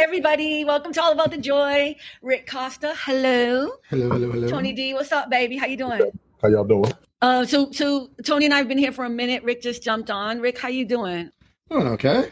everybody. Welcome to All About the Joy. Rick Costa, hello. Hello. Tony D, what's up, baby? How you doing? How y'all doing? So Tony and I have been here for a minute. Rick just jumped on. Rick, how you doing? Doing okay.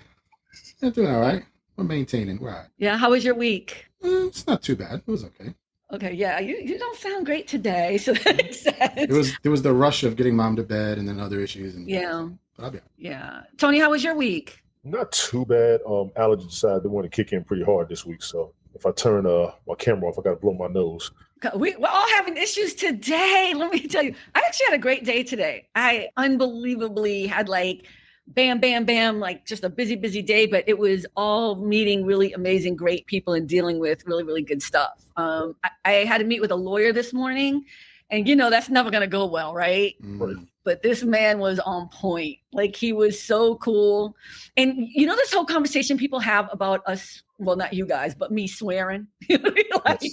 I'm doing all right. We're maintaining. We're all right. Yeah, how was your week? It's not too bad. It was okay. Okay, yeah, you don't sound great today, so that makes sense. It was the rush of getting mom to bed and then other issues. And yeah. But I'll be all right. Yeah. Tony, how was your week? Not too bad. Allergies decided they want to kick in pretty hard this week, so if I turn my camera off, I got to blow my nose. We're all having issues today. Let me tell you, I actually had a great day today. I unbelievably had like bam, bam, bam, like just a busy, busy day, but it was all meeting really amazing, great people and dealing with really, really good stuff. I had to meet with a lawyer this morning, and that's never going to go well, right? Right. But this man was on point. Like, he was so cool. And this whole conversation people have about us, well, not you guys, but me swearing. The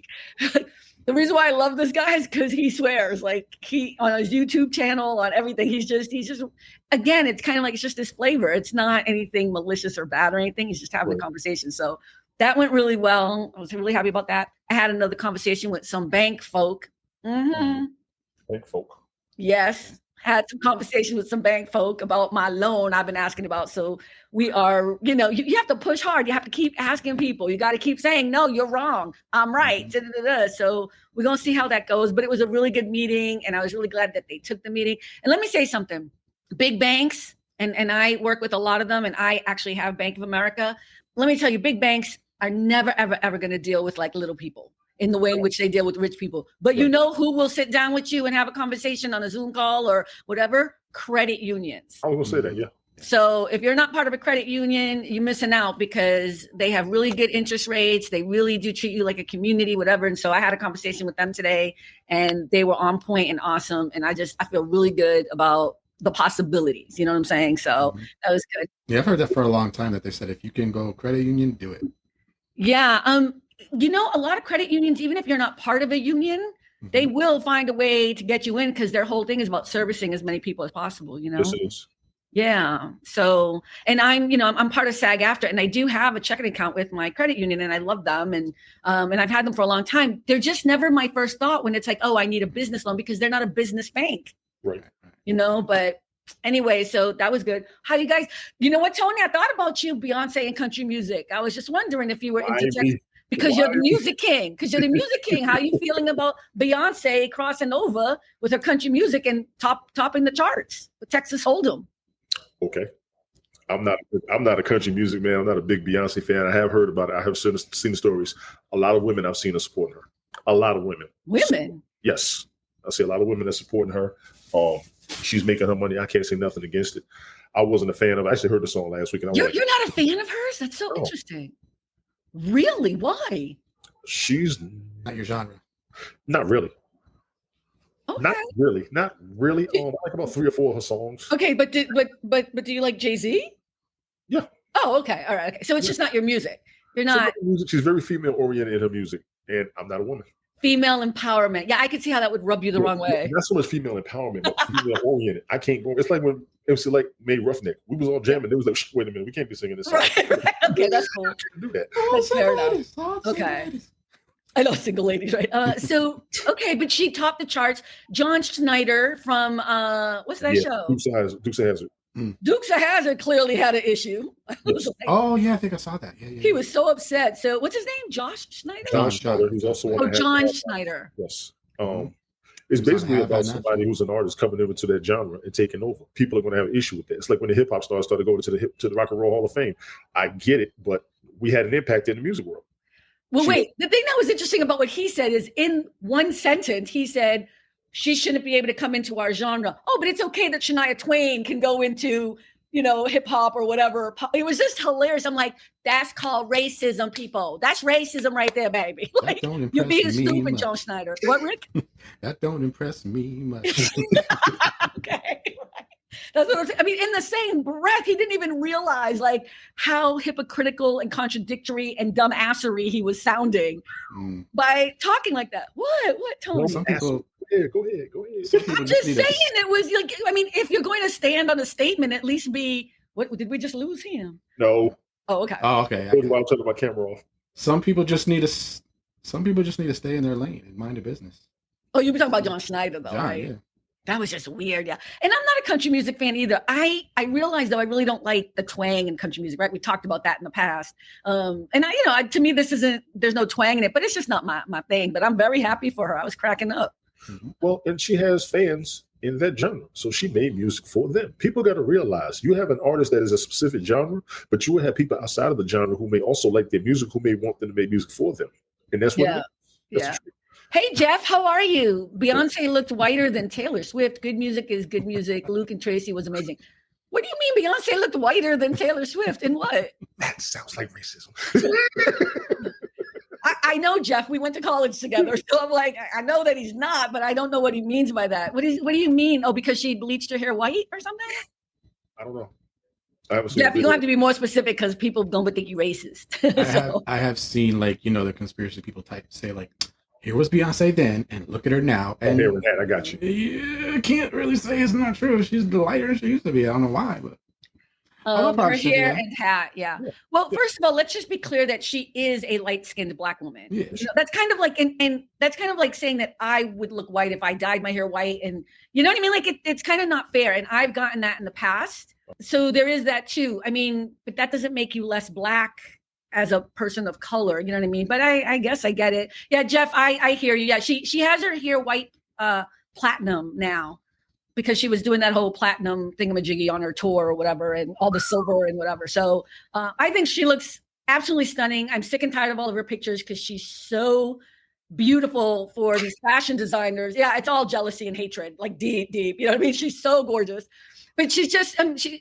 reason why I love this guy is because he swears. Like, he on his YouTube channel, on everything, he's just again, it's kind of like, it's just this flavor. It's not anything malicious or bad or anything. He's just having a conversation. So that went really well. I was really happy about that. I had another conversation with some bank folk. Mm-hmm. Bank folk. Yes. Had some conversation with some bank folk about my loan I've been asking about. So we are, you have to push hard. You have to keep asking people. You got to keep saying, no, you're wrong. I'm right. Mm-hmm. So we're going to see how that goes. But it was a really good meeting, and I was really glad that they took the meeting. And let me say something. Big banks, and I work with a lot of them, and I actually have Bank of America. Let me tell you, big banks are never, ever, ever going to deal with like little people in the way in which they deal with rich people. But you know who will sit down with you and have a conversation on a Zoom call or whatever? Credit unions. I was going to say that, yeah. So if you're not part of a credit union, you're missing out, because they have really good interest rates. They really do treat you like a community, whatever. And so I had a conversation with them today, and they were on point and awesome. And I feel really good about the possibilities. You know what I'm saying? So that was good. Yeah, I've heard that for a long time, that they said, if you can go credit union, do it. Yeah. A lot of credit unions, even if you're not part of a union, they will find a way to get you in, because their whole thing is about servicing as many people as possible, Yes, it is. Yeah. So, and I'm part of SAG-AFTRA, and I do have a checking account with my credit union, and I love them. And I've had them for a long time. They're just never my first thought when it's like, oh, I need a business loan, because they're not a business bank. Right. But anyway, so that was good. How you guys, you know what, Tony, I thought about you, Beyonce and country music. I was just wondering if you were into because you're the music king. How are you feeling about Beyonce crossing over with her country music and topping the charts with Texas Hold'em? Okay. I'm not a country music man. I'm not a big Beyonce fan. I have heard about it. I have seen the stories. A lot of women I've seen are supporting her. A lot of women. Women? Yes. I see a lot of women that supporting her. She's making her money. I can't say nothing against it. I wasn't a fan of it. I actually heard the song last week. And you're not a fan of hers? That's so interesting. Really? Why? She's not your genre. Not really. Okay. Not really. I like about 3 or 4 of her songs. Okay, but do you like Jay-Z? Yeah. Oh, okay. All right. Okay. So it's just not your music. You're not. She's very female oriented in her music, and I'm not a woman. Female empowerment. Yeah, I could see how that would rub you the wrong way. Not so much female empowerment, but female oriented. I can't go. It's like when MC like made Roughneck. We was all jamming. It was like, wait a minute, we can't be singing this song. Right. Okay, that's cool. I can't do that. That's fair enough. Okay. I know, single ladies, right? Okay, but she topped the charts. John Schneider from what's that show? Dukes of Hazzard. Dukes of Hazzard clearly had an issue. Yes. Oh yeah, I think I saw that. Yeah. He was so upset. So what's his name? Josh Schneider? John Schneider. He's also John Schneider. Yes. It's basically about somebody who's an artist coming over to that genre and taking over. People are going to have an issue with that. It's like when the hip hop stars started going to the Rock and Roll Hall of Fame. I get it, but we had an impact in the music world. Well, wait, the thing that was interesting about what he said is, in one sentence, he said, she shouldn't be able to come into our genre. Oh, but it's okay that Shania Twain can go into, hip hop or whatever. It was just hilarious. I'm like, that's called racism, people. That's racism right there, baby. Like, you're being stupid, John Schneider. What, Rick? That don't impress me much. Okay. That's what I'm saying. I mean, in the same breath, he didn't even realize like how hypocritical and contradictory and dumbassery he was sounding by talking like that. What, Tony? Some people, Go ahead. I'm just saying it was like, I mean, if you're going to stand on a statement, at least be, what, did we just lose him? No. Oh, okay. Oh, okay. That's why I'm turning my camera off. Some people just need to. Some people just need to stay in their lane and mind their business. Oh, you were talking about John Schneider, though, right? Yeah. That was just weird, yeah. And I'm not a country music fan either. I realize, though, I really don't like the twang in country music, right? We talked about that in the past. To me, there's no twang in it, but it's just not my thing. But I'm very happy for her. I was cracking up. Well, and she has fans in that genre. So she made music for them. People got to realize you have an artist that is a specific genre, but you will have people outside of the genre who may also like their music, who may want them to make music for them. And that's what it is. That's Hey, Jeff, how are you? Beyonce looked whiter than Taylor Swift. Good music is good music. Luke and Tracy was amazing. What do you mean Beyonce looked whiter than Taylor Swift? And what? That sounds like racism. I know, Jeff. We went to college together. So I'm like, I know that he's not, but I don't know what he means by that. What do you mean? Oh, because she bleached her hair white or something? I don't know. Jeff, you don't have to be more specific because people don't think you racist. I have seen the conspiracy people say here was Beyonce then, and look at her now. And I got you. Yeah, I can't really say it's not true. She's the lighter she used to be. I don't know why, but her hair and hat, yeah. Well, first of all, let's just be clear that she is a light-skinned Black woman. Yeah. That's kind of like, and that's kind of like saying that I would look white if I dyed my hair white, and you know what I mean? Like it's kind of not fair, and I've gotten that in the past. So there is that too. I mean, but that doesn't make you less Black as a person of color, you know what I mean? But I guess I get it. Yeah, Jeff, I hear you. Yeah, she has her hair white platinum now because she was doing that whole platinum thingamajiggy on her tour or whatever, and all the silver and whatever. So I think she looks absolutely stunning. I'm sick and tired of all of her pictures because she's so beautiful for these fashion designers. Yeah, it's all jealousy and hatred, like deep. You know what I mean? She's so gorgeous. But she's just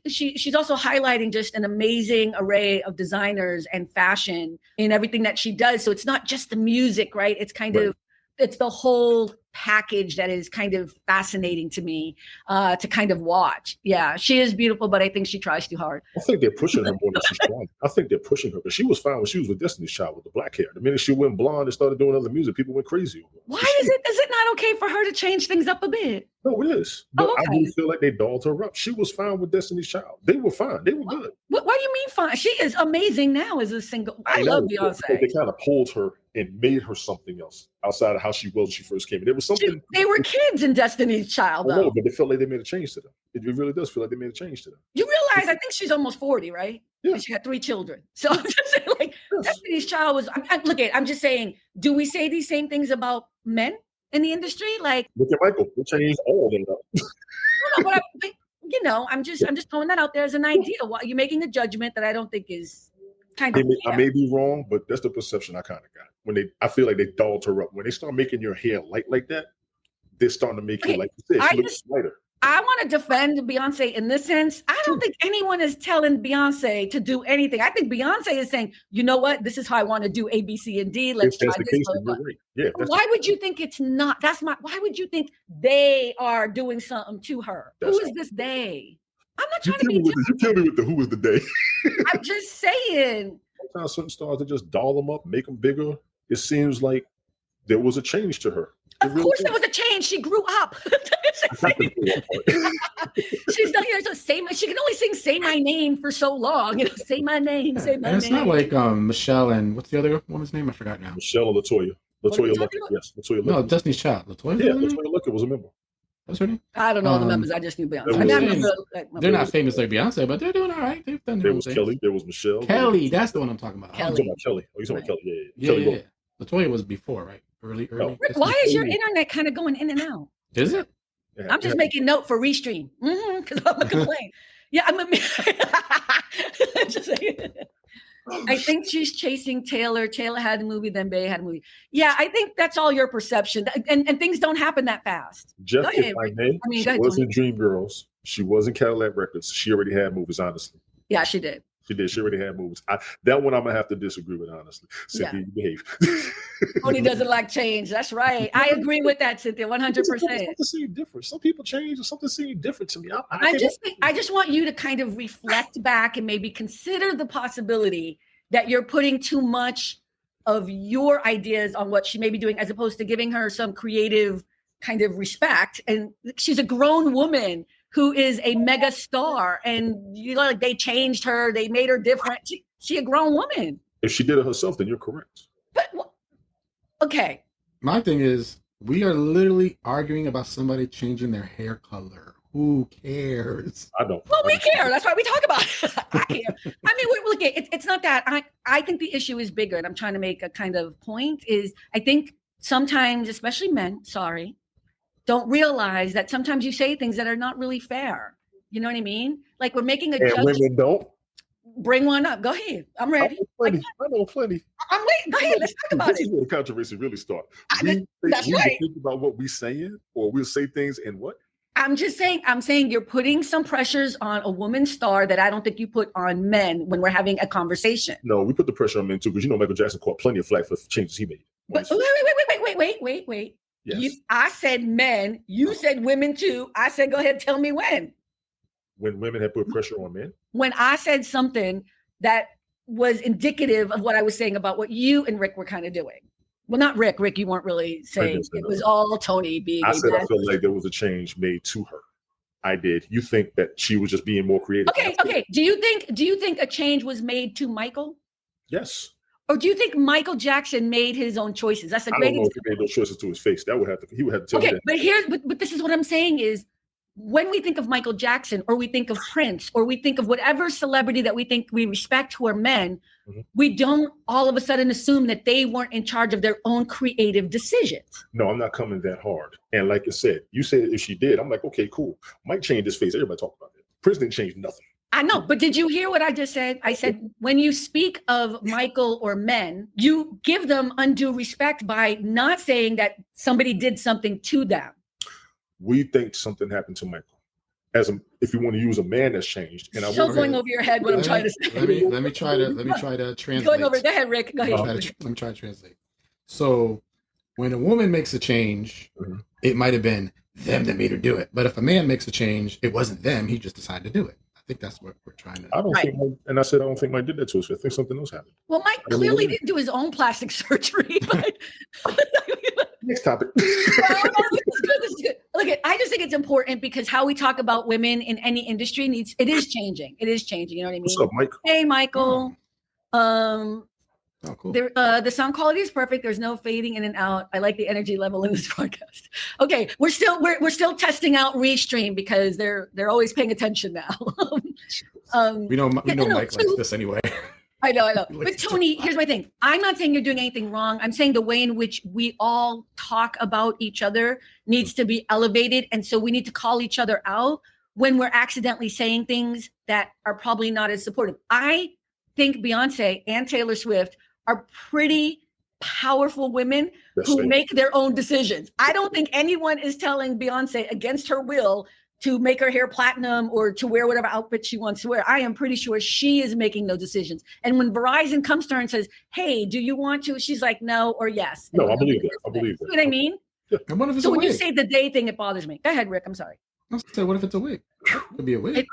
she's also highlighting just an amazing array of designers and fashion in everything that she does. So it's not just the music, right? It's kind of it's the whole package that is kind of fascinating to me to kind of watch. Yeah, she is beautiful, but I think she tries too hard. I think they're pushing her more than she's trying. I think they're pushing her, but she was fine when she was with Destiny's Child with the black hair. The minute she went blonde and started doing other music, people went crazy. Why is it not okay for her to change things up a bit? No, it is. But I really feel like they dolled her up. She was fine with Destiny's Child. They were fine. They were good. What do you mean fine? She is amazing now as a single. I love Beyonce. They kind of pulled her and made her something else outside of how she was when she first came in. There was something. They were kids in Destiny's Child, though. No, but they felt like they made a change to them. It really does feel like they made a change to them. You realize, I think she's almost 40, right? Yeah. She had 3 children. So I'm just saying, like, Destiny's Child was. I'm just saying. Do we say these same things about men in the industry? Like, look at Michael. We changed all of them. No, but I'm just throwing that out there as an idea. Why you're making a judgment that I don't think is kind of. I may be wrong, but that's the perception I kind of got. I feel like they dolled her up. When they start making your hair light like that, they're starting to make you like you said, she looks lighter. I want to defend Beyonce in this sense. I don't think anyone is telling Beyonce to do anything. I think Beyonce is saying, you know what? This is how I want to do A, B, C, and D. Let's try this. Yeah, why would you think it's not? Why would you think they are doing something to her? Who is this they? I'm not trying to be. You tell me with the who is the they. I'm just saying. Sometimes certain stars, they just doll them up, make them bigger. It seems like there was a change to her. Of course there was a change. She grew up. She's done here. So she can only sing "Say My Name" for so long. Say my name. Say my name. It's not like Michelle and what's the other woman's name? I forgot now. Michelle or Latoya. Latoya Luckett. Yes, Latoya Luckett. No, Destiny's Child. Latoya. Yeah, Latoya Luckett was a member. What's her name? I don't know the members. I just knew Beyonce. They're not famous like Beyonce, but they're doing all right. They've done there was things. Kelly. There was Michelle. That's the one I'm talking about. Kelly. Oh, you're talking about Kelly. Yeah. Kelly. Latoya was before, right? Early. Rick, why is your internet kind of going in and out? Is it? Yeah, I'm just making note for Restream because I'm gonna complain. Yeah, just saying. I think she's chasing Taylor. Taylor had a movie, then Bey had a movie. Yeah, I think that's all your perception, and things don't happen that fast. Jeff, if I may, she wasn't Dreamgirls. She wasn't Cadillac Records. She already had movies, honestly. Yeah, she did. She did. She already had movies. That one I'm gonna have to disagree with, honestly. Cynthia, you behave. Tony doesn't like change. That's right. I agree with that, Cynthia. 100%. Something seems different. Some people change, and something seems different to me. I just want you to kind of reflect back and maybe consider the possibility that you're putting too much of your ideas on what she may be doing, as opposed to giving her some creative kind of respect. And she's a grown woman who is a mega star, and like they changed her, they made her different. She a grown woman. If she did it herself, then you're correct. But okay. My thing is, we are literally arguing about somebody changing their hair color. Who cares? I don't. Well, we care. That's why we talk about it. I care. I mean, look, it's not that. I think the issue is bigger, and I'm trying to make a kind of point. Is I think sometimes, especially men, don't realize that sometimes you say things that are not really fair. You know what I mean? Like we're making a judgment. Women don't. Bring one up. Go ahead. I'm ready. I know plenty. I'm waiting. Go ahead. Let's talk about This it. is where the controversy really starts. That's right. Think about what we're saying, or we'll say things in what? I'm saying you're putting some pressures on a woman star that I don't think you put on men when we're having a conversation. No, we put the pressure on men too, because Michael Jackson caught plenty of flack for changes he made. But wait. Yes. I said men. You said women too. I said, go ahead, tell me when. When women have put pressure on men? When I said something that was indicative of what I was saying about what you and Rick were kind of doing. Well, not Rick. Rick, you weren't really saying. It was all Tony being. I said I felt like there was a change made to her. I did. You think that she was just being more creative? Okay. Do you think a change was made to Michael? Yes. Or do you think Michael Jackson made his own choices? That's a great. I don't know if he made those choices to his face. He would have to tell me that. But this is what I'm saying is, when we think of Michael Jackson, or we think of Prince, or we think of whatever celebrity that we think we respect who are men, we don't all of a sudden assume that they weren't in charge of their own creative decisions. No, I'm not coming that hard. And like I said, you said if she did, I'm like, okay, cool. Mike changed his face. Everybody talk about it. Prince didn't change nothing. I know, but did you hear what I just said? I said, when you speak of Michael or men, you give them undue respect by not saying that somebody did something to them. We think something happened to Michael. If you want to use a man that's changed, and still going over your head what I'm trying to say. Let me try to translate. Going over. Go ahead, Rick. Go ahead. Let me try to translate. So, when a woman makes a change, it might have been them that made her do it. But if a man makes a change, it wasn't them. He just decided to do it. I think that's what we're trying to. I don't think, and I said I don't think Mike did that to us. I think something else happened. Well, Mike clearly didn't do his own plastic surgery, but. Next topic. This is good. Look, I just think it's important because how we talk about women in any industry it is changing. It is changing. You know what I mean? What's up, Mike? Hey, Michael. Oh, cool. The sound quality is perfect. There's no fading in and out. I like the energy level in this podcast. Okay, we're still testing out Restream because they're always paying attention now. we know Mike likes this anyway. I know. But Tony, here's my thing. I'm not saying you're doing anything wrong. I'm saying the way in which we all talk about each other needs to be elevated. And so we need to call each other out when we're accidentally saying things that are probably not as supportive. I think Beyonce and Taylor Swift are pretty powerful women who make their own decisions. I don't think anyone is telling Beyonce against her will to make her hair platinum or to wear whatever outfit she wants to wear. I am pretty sure she is making those decisions. And when Verizon comes to her and says, hey, do you want to? She's like, no or yes. No, I believe that. I believe that. You know what I mean? Yeah. And what if it's so a when wig? you say the day thing, it bothers me. Go ahead, Rick. I'm sorry. I said, what if it's a wig? It could be a wig.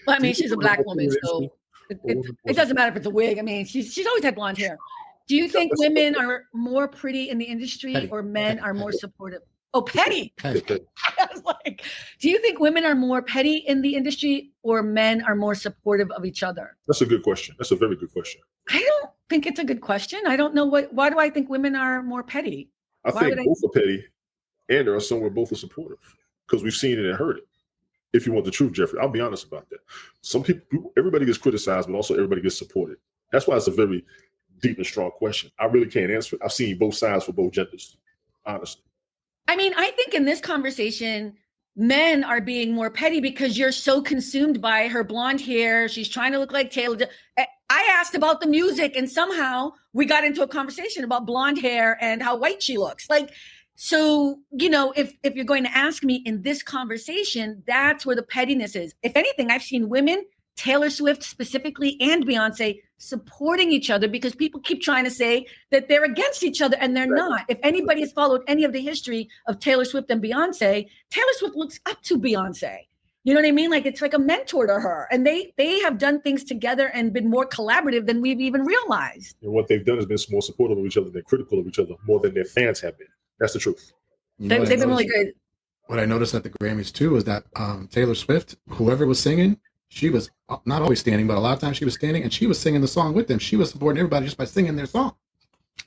I mean, she's a black woman, so it doesn't matter if it's a wig. I mean, she's always had blonde hair. Do you think women are more pretty in the industry or men are more supportive? Oh, petty. I was like, do you think women are more petty in the industry or men are more supportive of each other? That's a good question. That's a very good question. I don't think it's a good question. I don't know why do I think women are more petty? I think both are petty and there are some where both are supportive because we've seen it and heard it. If you want the truth, Jeffrey, I'll be honest about that. Some people, everybody gets criticized, but also everybody gets supported. That's why it's a very deep and strong question. I really can't answer it. I've seen both sides for both genders, honestly. I mean, I think in this conversation, men are being more petty because you're so consumed by her blonde hair. She's trying to look like Taylor. I asked about the music and somehow we got into a conversation about blonde hair and how white she looks. Like, so, you know, if you're going to ask me in this conversation, that's where the pettiness is. If anything, I've seen women, Taylor Swift specifically and Beyonce, supporting each other because people keep trying to say that they're against each other and they're not. If anybody has followed any of the history of Taylor Swift and Beyonce, Taylor Swift looks up to Beyonce. You know what I mean? Like it's like a mentor to her. And they have done things together and been more collaborative than we've even realized. And what they've done has been more supportive of each other than critical of each other more than their fans have been. That's the truth. They've been really good. What I noticed at the Grammys too is that Taylor Swift, whoever was singing, she was not always standing, but a lot of times she was standing and she was singing the song with them. She was supporting everybody just by singing their song.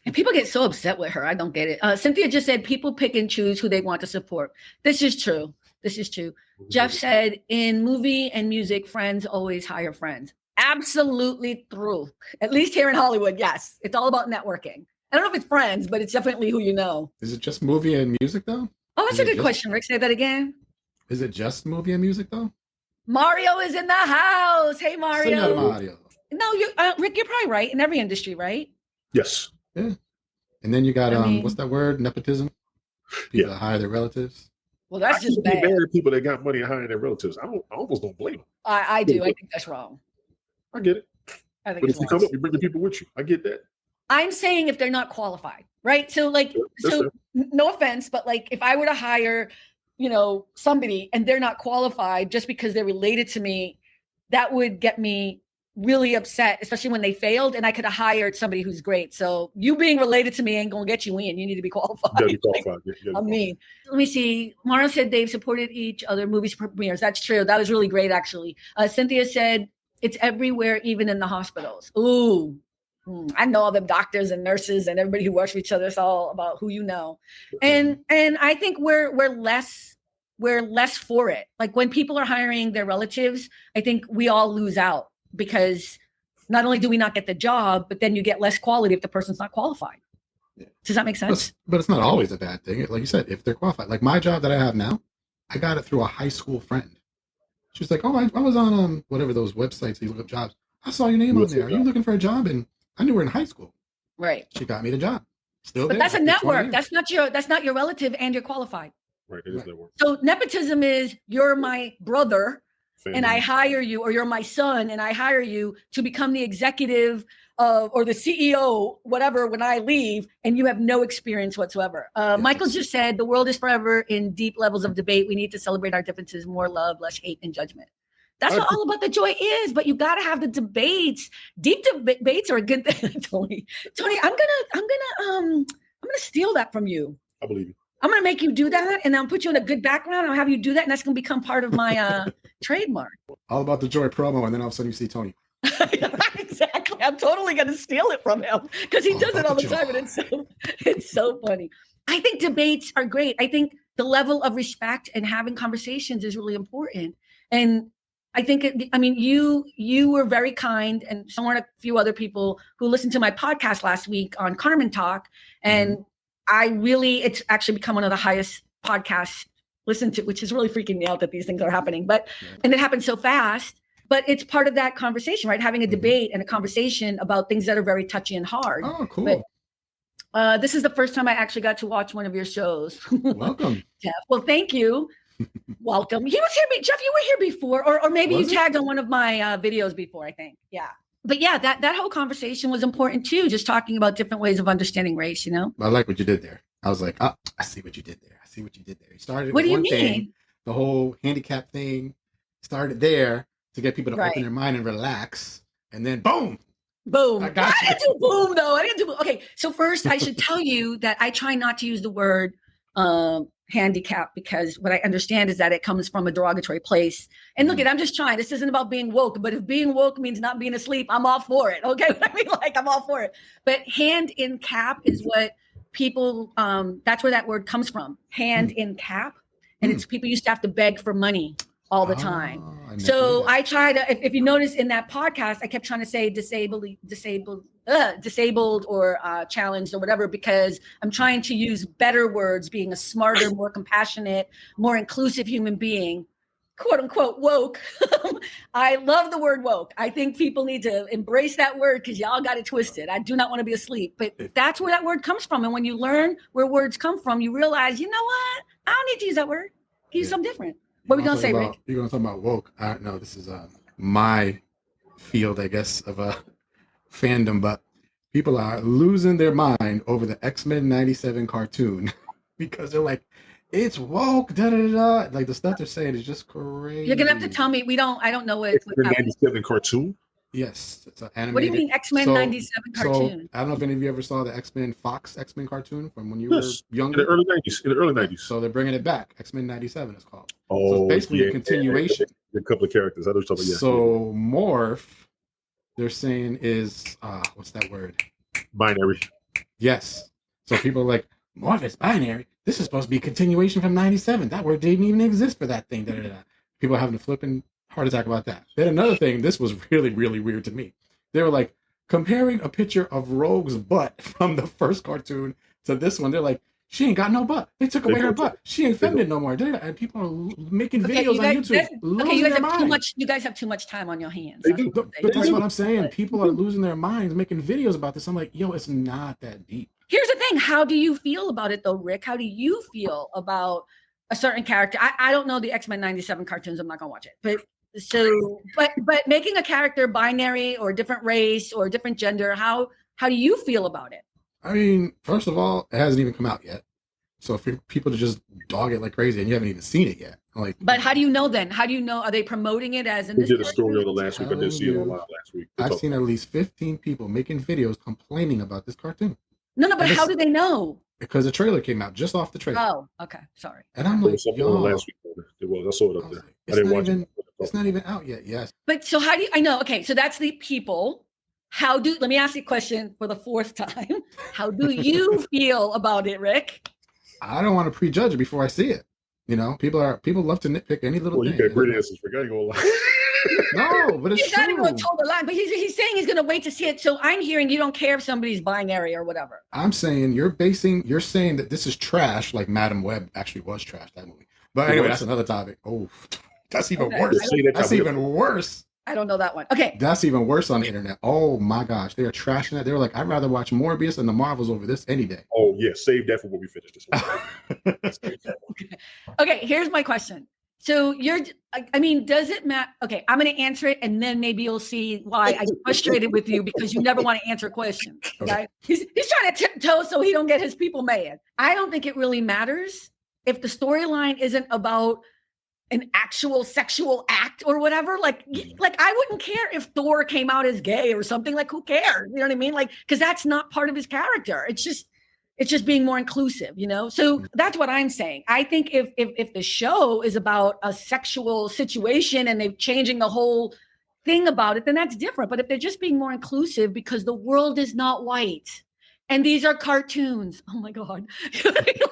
And people get so upset with her. I don't get it. Cynthia just said people pick and choose who they want to support. This is true. This is true. Jeff said in movie and music, friends always hire friends. Absolutely true. At least here in Hollywood, yes. It's all about networking. I don't know if it's friends, but it's definitely who you know. Is it just movie and music though? Oh, that's a good question, Rick. Say that again. Is it just movie and music though? Mario is in the house. Hey, Mario. Sing out of Mario. No, Rick, you're probably right. In every industry, right? Yes. Yeah. And then you got what's that word? Nepotism. People that hire their relatives. Well, that's just bad. People that got money and hiring their relatives. I almost don't blame them. I do. I think that's wrong. I get it. I think but if you come up, you bring the people with you. I get that. I'm saying if they're not qualified, right? So no offense, but like if I were to hire, somebody and they're not qualified just because they're related to me, that would get me really upset, especially when they failed and I could have hired somebody who's great. So you being related to me ain't gonna get you in. You need to be qualified. Let me see. Mara said they've supported each other movies premieres. That's true. That was really great, actually. Cynthia said it's everywhere, even in the hospitals. Ooh. I know all the doctors and nurses and everybody who works for each other. It's all about who you know. And I think we're less for it. Like when people are hiring their relatives, I think we all lose out because not only do we not get the job, but then you get less quality if the person's not qualified. Yeah. Does that make sense? But it's not always a bad thing. Like you said, if they're qualified. Like my job that I have now, I got it through a high school friend. She was like, oh, I was on whatever those websites you look up jobs. I saw your name on there. Are you looking for a job? And I knew her in high school. Right. She got me the job. Still but there. That's a network. That's not your relative and you're qualified. Right. It is network. So nepotism is you're my brother Family. And I hire you, or you're my son and I hire you to become the executive or the CEO, whatever, when I leave, and you have no experience whatsoever. Michael just said the world is forever in deep levels of debate. We need to celebrate our differences, more love, less hate and judgment. That's what all about the joy is, but you got to have the debates. Deep debates are a good thing. Tony, I'm gonna steal that from you. I believe you. I'm gonna make you do that, and I'll put you in a good background. I'll have you do that, and that's gonna become part of my trademark. All about the joy promo, and then all of a sudden you see Tony. Exactly. I'm totally gonna steal it from him because he does it all the time, and it's so funny. I think debates are great. I think the level of respect and having conversations is really important, and I think, you were very kind, and so were a few other people who listened to my podcast last week on Carmen Talk. And it's actually become one of the highest podcasts listened to, which is really freaking me out that these things are happening. And it happened so fast, but it's part of that conversation, right? Having a debate and a conversation about things that are very touchy and hard. Oh, cool. But, this is the first time I actually got to watch one of your shows. Welcome. Jeff. Well, thank you. Welcome. He was here, Jeff. You were here before, or maybe you tagged on one of my videos before, I think. Yeah. But yeah, that whole conversation was important too, just talking about different ways of understanding race, I like what you did there. I was like, I see what you did there. You started with one thing, the whole handicap thing, started there to get people to open their mind and relax. And then boom. I didn't do boom though. Okay. So first I should tell you that I try not to use the word handicap, because what I understand is that it comes from a derogatory place. And look, I'm just trying. This isn't about being woke, but if being woke means not being asleep, I'm all for it. Okay, I'm all for it. But hand in cap is what people. That's where that word comes from. Hand in cap, and it's people used to have to beg for money all the time. So I try to. If you notice in that podcast, I kept trying to say disabled or challenged or whatever, because I'm trying to use better words, being a smarter, more compassionate, more inclusive human being, quote unquote woke. I love the word woke. I think people need to embrace that word because y'all got it twisted. I do not want to be asleep, but that's where that word comes from. And when you learn where words come from, you realize, you know what? I don't need to use that word. Use something different. What are we going to say, Rick? You're going to talk about woke. No, this is my field, I guess, of fandom, but people are losing their mind over the X-Men 97 cartoon because they're like, it's woke, da da da. Like the stuff they're saying is just crazy. You're gonna have to tell me. I don't know what. X-Men 97 cartoon. Yes, it's an animated. What do you mean X-Men 97 cartoon? So I don't know if any of you ever saw the X-Men cartoon from when you were younger. In the early 90s. So they're bringing it back. X-Men 97 is called. Oh, so it's basically a continuation. A couple of characters. I know what you're talking about. So Morph, they're saying is what's that word? Binary. Yes. So people are like, Morph is binary. This is supposed to be a continuation from 97. That word didn't even exist for that thing. People are having a flipping heart attack about that. Then another thing, this was really, really weird to me. They were like comparing a picture of Rogue's butt from the first cartoon to this one. They're like, she ain't got no butt. They took away her butt. She ain't feminine no more. And people are making videos on YouTube. You guys have too much time on your hands. But that's what I'm saying. People are losing their minds making videos about this. I'm like, yo, it's not that deep. Here's the thing. How do you feel about it though, Rick? How do you feel about a certain character? I don't know the X-Men 97 cartoons. I'm not gonna watch it. But making a character binary or different race or different gender, how do you feel about it? I mean, first of all, it hasn't even come out yet. So for people to just dog it like crazy and you haven't even seen it yet. But how do you know then? How do you know? Are they promoting it as in this? We did a story on the last week. I did see it online last week. I've seen at least 15 people making videos complaining about this cartoon. No, but how do they know? Because the trailer came out just off the trailer. Oh, okay. Sorry. And I'm like, yo. Last week. It was. I saw it up there. I didn't watch it. It's not even out yet. Yes. But so how do you, I know. Okay. So that's the people. Let me ask you a question for the fourth time. How do you feel about it, Rick? I don't want to prejudge it before I see it. You know, people love to nitpick any little thing. You got great answers. Forgot you gonna lie. No, but it's true. He's not going to toe the line, but he's saying he's going to wait to see it. So I'm hearing you don't care if somebody's binary or whatever. I'm saying you're saying that this is trash, like Madam Web actually was trash, that movie. But anyway, that's another topic. Oh, that's even worse. That's even worse. I don't know that one. Okay. That's even worse on the internet. Oh my gosh, they are trashing that. They were like, I'd rather watch Morbius and the Marvels over this any day. Oh yeah, save that for when we finish this one. Okay, here's my question. So does it matter? Okay, I'm going to answer it, and then maybe you'll see why I get frustrated with you because you never want to answer questions. Okay? He's trying to tiptoe so he don't get his people mad. I don't think it really matters if the storyline isn't about an actual sexual act or whatever. Like I wouldn't care if Thor came out as gay or something. Like, who cares? You know what I mean? Like, because that's not part of his character. It's just being more inclusive, you know? So that's what I'm saying. I think if the show is about a sexual situation and they're changing the whole thing about it, then that's different. But if they're just being more inclusive because the world is not white and these are cartoons, oh my God,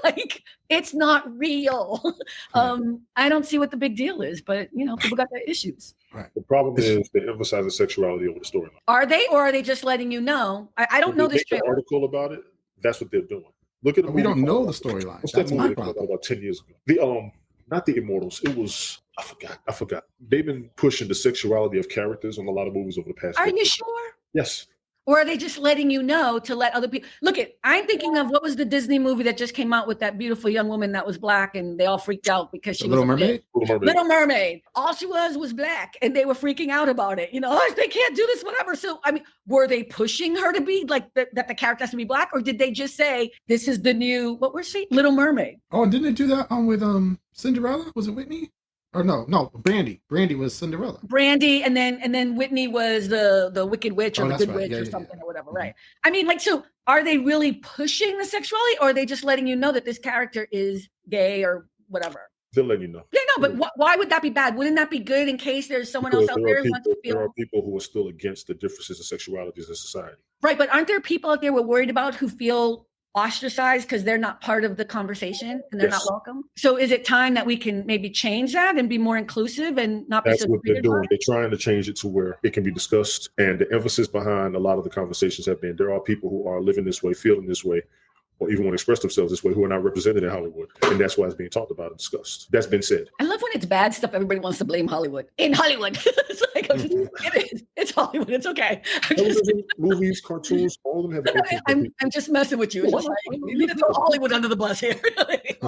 like it's not real. I don't see what the big deal is, but you know, people got their issues. Right. The problem is they emphasize sexuality over the storyline. Are they, or are they just letting you know? I don't know this article about it. That's what they're doing. Look at the we don't know the storyline. That's my problem. About 10 years ago. The not the Immortals. It was I forgot. They've been pushing the sexuality of characters on a lot of movies over the past. Are you sure? Yes. Or are they just letting you know to let other people look at? I'm thinking of what was the Disney movie that just came out with that beautiful young woman that was black and they all freaked out because she was Little Mermaid? Little Mermaid. All she was black and they were freaking out about it. You know, oh, they can't do this, whatever. So, I mean, were they pushing her to be like that the character has to be black? Or did they just say, this is the new, what we're seeing? Little Mermaid. Oh, didn't they do that with Cinderella? Was it Whitney? Or no, Brandy. Brandy was Cinderella. Brandy, and then Whitney was the Wicked Witch or the Good Witch or something or whatever, right? I mean, like, so are they really pushing the sexuality, or are they just letting you know that this character is gay or whatever? They'll let you know. Yeah, no, but why would that be bad? Wouldn't that be good in case there's someone else out there who wants to feel? There are people who are still against the differences in sexualities in society. Right, but aren't there people out there we're worried about who feel ostracized because they're not part of the conversation and they're not welcome? So is it time that we can maybe change that and be more inclusive and not be That's what they're doing. They're trying to change it to where it can be discussed. And the emphasis behind a lot of the conversations have been there are people who are living this way, feeling this way, or even want to express themselves this way who are not represented in Hollywood. And that's why it's being talked about and discussed. That's been said. I love when it's bad stuff, everybody wants to blame Hollywood. In Hollywood. It's like, it is. It's Hollywood. It's okay. Movies, cartoons, all of them have I'm just messing with you. It's just like, you need to throw Hollywood under the bus here. Right.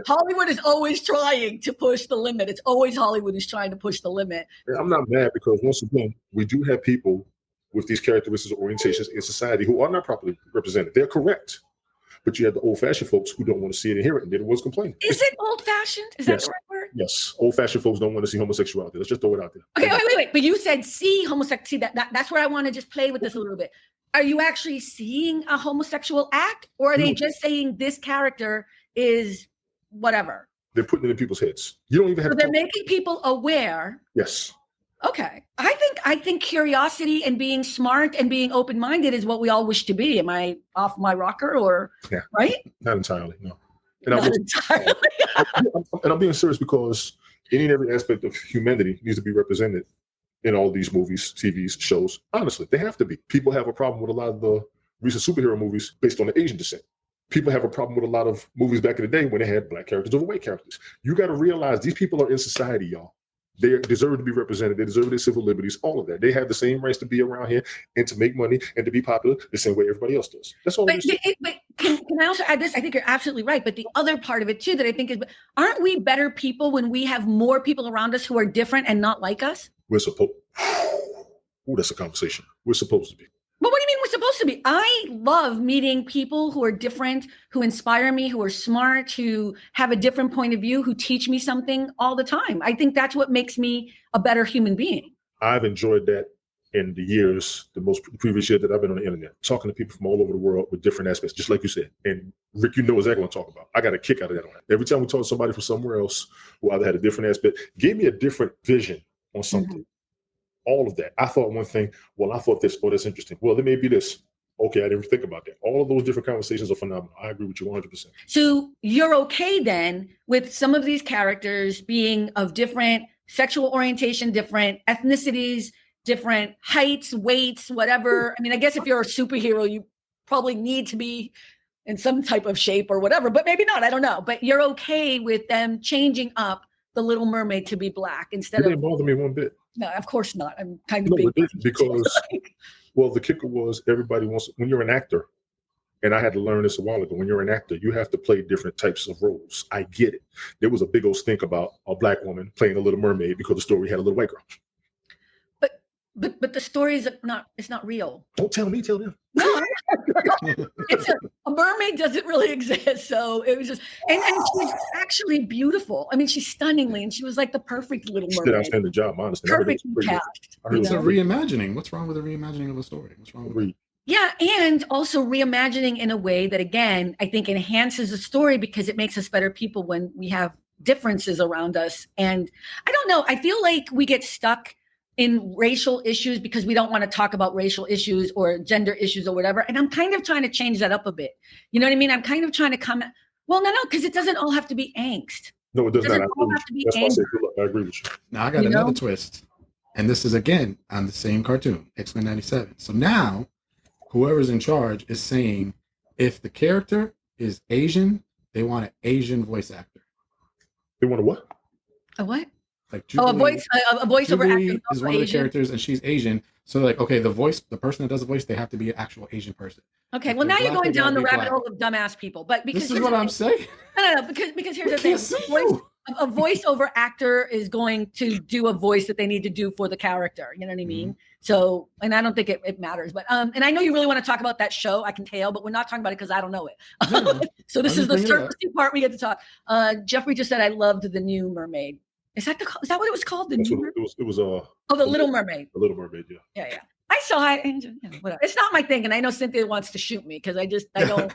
Hollywood is always trying to push the limit. It's always Hollywood is trying to push the limit. I'm not mad because once again, we do have people with these characteristics or orientations in society who are not properly represented. They're correct. But you have the old-fashioned folks who don't want to see it and hear it, and they're the ones complaining. Is it old-fashioned? Is that the right word? Yes. Old-fashioned folks don't want to see homosexuality. Let's just throw it out there. Okay, wait. But you said see homosexuality. That's where I want to just play with this a little bit. Are you actually seeing a homosexual act, or are they just saying this character is whatever? They're putting it in people's heads. You don't even have so they're making people aware. Yes. Okay. I think curiosity and being smart and being open-minded is what we all wish to be. Am I off my rocker or right? Not entirely, no. And Not entirely. I'm being serious because any and every aspect of humanity needs to be represented in all these movies, TVs, shows. Honestly, they have to be. People have a problem with a lot of the recent superhero movies based on the Asian descent. People have a problem with a lot of movies back in the day when they had black characters over white characters. You got to realize these people are in society, y'all. They deserve to be represented. They deserve their civil liberties, all of that. They have the same rights to be around here and to make money and to be popular the same way everybody else does. That's all. But can I also add this? I think you're absolutely right. But the other part of it too that I think is, aren't we better people when we have more people around us who are different and not like us? We're supposed. Oh, that's a conversation. We're supposed to be. But what do you mean we're supposed to be? I love meeting people who are different, who inspire me, who are smart, who have a different point of view, who teach me something all the time. I think that's what makes me a better human being. I've enjoyed that in the years, the previous year that I've been on the internet, talking to people from all over the world with different aspects, just like you said. And Rick, you know exactly what I'm talking about. I got a kick out of that. Every time we talk to somebody from somewhere else who either had a different aspect, gave me a different vision on something. Mm-hmm. All of that. I thought one thing, well, I thought this, oh, that's interesting. Well, there may be this. Okay, I didn't think about that. All of those different conversations are phenomenal. I agree with you 100%. So you're okay then with some of these characters being of different sexual orientation, different ethnicities, different heights, weights, whatever. I mean, I guess if you're a superhero, you probably need to be in some type of shape or whatever, but maybe not. I don't know. But you're okay with them changing up the Little Mermaid to be black instead of. It didn't bother me one bit. No, of course not. I'm kind of big. Because, well, the kicker was everybody wants, when you're an actor, and I had to learn this a while ago, when you're an actor, you have to play different types of roles. I get it. There was a big old stink about a black woman playing a Little Mermaid because the story had a little white girl. But the story is it's not real. Don't tell me, tell them. No, it's a mermaid doesn't really exist. So it was just, and she's actually beautiful. I mean, she's stunningly, and she was like the perfect Little Mermaid. She did an outstanding job, honestly. Perfectly cast. It's a reimagining. What's wrong with a reimagining of a story? What's wrong with it? Yeah, and also reimagining in a way that, again, I think enhances the story because it makes us better people when we have differences around us. And I don't know, I feel like we get stuck in racial issues because we don't want to talk about racial issues or gender issues or whatever. And I'm kind of trying to change that up a bit. You know what I mean? I'm kind of trying to come. Well, no, because it doesn't all have to be angst. No, it does not. I agree with you. Now I got another twist. And this is again on the same cartoon, X-Men 97. So now whoever's in charge is saying if the character is Asian, they want an Asian voice actor. They want a what? A what? Like Jubilee, a voiceover actor is one of the characters, and she's Asian. So like, okay, the person that does the voice, they have to be an actual Asian person. Okay, well now you're going down the rabbit hole of dumbass people. But because this is what I'm saying. No, because here's the thing: a voiceover actor is going to do a voice that they need to do for the character. You know what I mean? Mm-hmm. So, and I don't think it matters. But and I know you really want to talk about that show. I can tell, but we're not talking about it because I don't know it. Yeah, so this is the surfacey part we get to talk. Jeffrey just said I loved the new Mermaid. Is that what it was called? The Little Mermaid. The Little Mermaid, yeah. Yeah. I saw it. And, whatever. It's not my thing, and I know Cynthia wants to shoot me because I don't.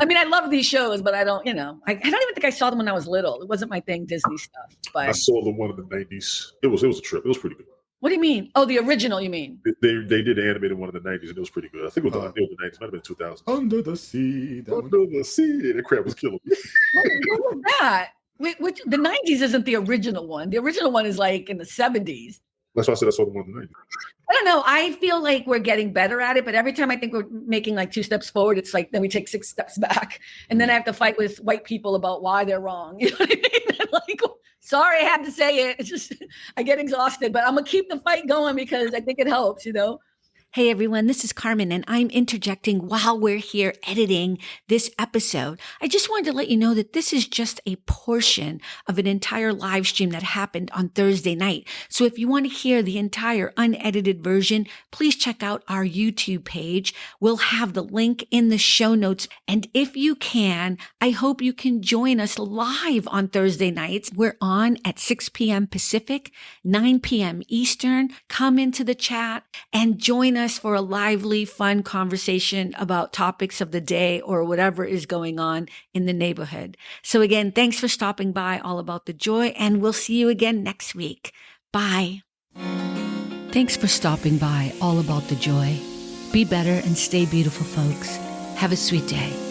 I mean, I love these shows, but I don't. I don't even think I saw them when I was little. It wasn't my thing, Disney stuff. But I saw the one in the 90s. It was a trip. It was pretty good. What do you mean? Oh, the original, you mean? They did the animated one in the 90s, and it was pretty good. I think it was the 90s. It might have been 2000. Under the Sea. That crap was killing me. What was that? Which the 90s isn't the original one. The original one is like in the 70s. That's why I said I saw the one in the 90s. I don't know. I feel like we're getting better at it, but every time I think we're making like 2 steps forward, it's like then we take 6 steps back, and then I have to fight with white people about why they're wrong. You know what I mean? Like, sorry, I had to say it. It's just I get exhausted, but I'm gonna keep the fight going because I think it helps. Hey everyone, this is Carmen and I'm interjecting while we're here editing this episode. I just wanted to let you know that this is just a portion of an entire live stream that happened on Thursday night. So if you want to hear the entire unedited version, please check out our YouTube page. We'll have the link in the show notes. And if you can, I hope you can join us live on Thursday nights. We're on at 6 p.m. Pacific, 9 p.m. Eastern. Come into the chat and join us for a lively, fun conversation about topics of the day or whatever is going on in the neighborhood. So again, thanks for stopping by All About the Joy, and we'll see you again next week. Bye. Thanks for stopping by All About the Joy. Be better and stay beautiful, folks. Have a sweet day.